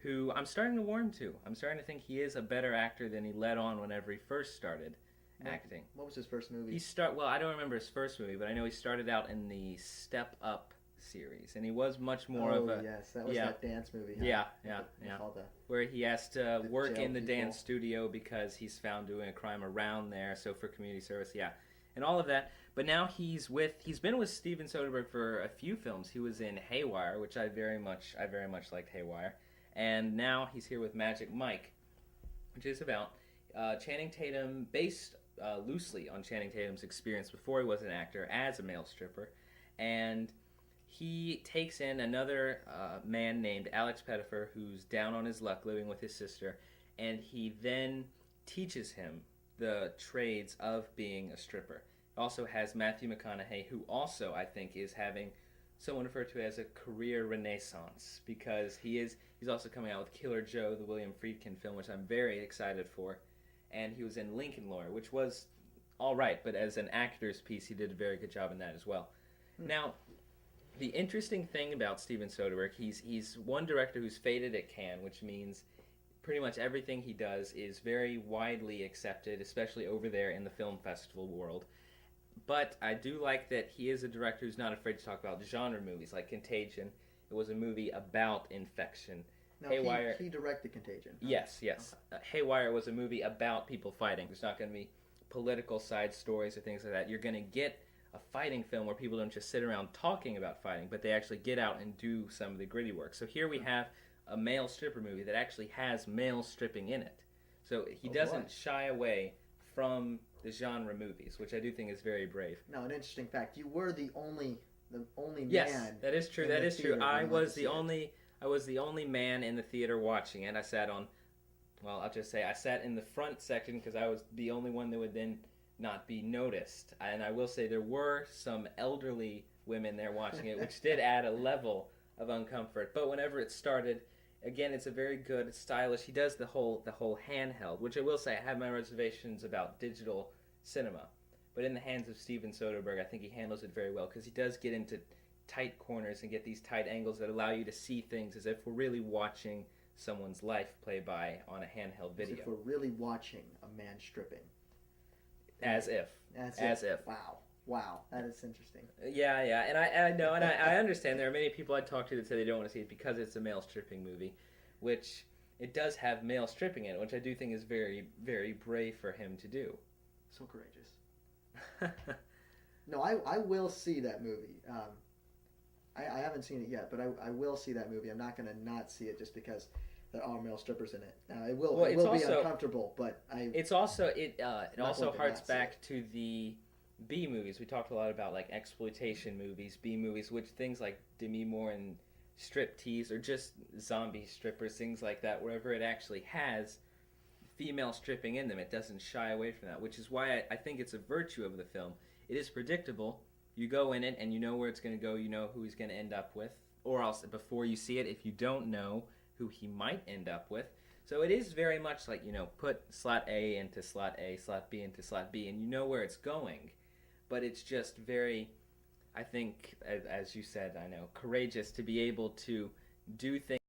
who I'm starting to warm to. I'm starting to think he is a better actor than he let on whenever he first started What, acting. what was his first movie? Well, I don't remember his first movie, but I know he started out in the Step Up series, and he was much more of Oh a yes, that was yeah, that dance movie, huh? yeah, With, yeah, with yeah, all the where he has to the work jail in the dance people. studio because he's found doing a crime around there. So for community service, yeah, and all of that. But now he's been with Steven Soderbergh for a few films. He was in Haywire, which I very much liked Haywire, and now he's here with Magic Mike, which is about Channing Tatum, based loosely on Channing Tatum's experience before he was an actor as a male stripper, and he takes in another man named Alex Pettifer who's down on his luck living with his sister, and he then teaches him the trades of being a stripper. It also has Matthew McConaughey, who also I think is having someone referred to as a career renaissance because he's also coming out with Killer Joe, the William Friedkin film, which I'm very excited for, and he was in Lincoln Lawyer, which was all right, but as an actor's piece, he did a very good job in that as well. Hmm. Now, the interesting thing about Steven Soderbergh, he's one director who's faded at Cannes, which means pretty much everything he does is very widely accepted, especially over there in the film festival world. But I do like that he is a director who's not afraid to talk about genre movies like Contagion. It was a movie about infection. No, Haywire, he directed Contagion. Huh? yes, yes. Okay. Haywire was a movie about people fighting. There's not going to be political side stories or things like that. You're going to get a fighting film where people don't just sit around talking about fighting, but they actually get out and do some of the gritty work. So here we have a male stripper movie that actually has male stripping in it. So he Oh boy. doesn't shy away from the genre movies, which I do think is very brave. Now, an interesting fact: you were the only Yes, man that is true. in That the is true. theater when you went to see it. I was the only man in the theater watching it. I sat on, well, I'll just say I sat in the front section because I was the only one that would then not be noticed. And I will say there were some elderly women there watching it, which did add a level of uncomfort. But whenever it started, again, it's a very good, stylish. He does the whole handheld, which I will say I have my reservations about digital cinema. But in the hands of Steven Soderbergh, I think he handles it very well because he does get into tight corners and get these tight angles that allow you to see things as if we're really watching someone's life play by on a handheld As video. if we're really watching a man stripping. As if. As if. Wow. Wow. That is interesting. Yeah, yeah, and I know, and I understand there are many people I talk to that say they don't want to see it because it's a male stripping movie, which it does have male stripping in it, which I do think is very, very brave for him to do. So courageous. No, I will see that movie. I haven't seen it yet, but I will see that movie. I'm not going to not see it just because there are male strippers in it. Well, It it's will be also uncomfortable, but it's also it not also going to harks not see back it. to the B movies. We talked a lot about like exploitation movies, B movies, which things like Demi Moore and striptease or just zombie strippers, things like that. Wherever it actually has female stripping in them, it doesn't shy away from that, which is why I think it's a virtue of the film. It is predictable. You go in it and you know where it's going to go. You know who he's going to end up with, or else before you see it, if you don't know who he might end up with. So it is very much like, put slot A into slot A, slot B into slot B, and you know where it's going. But it's just very, I think, as you said, I know, courageous to be able to do things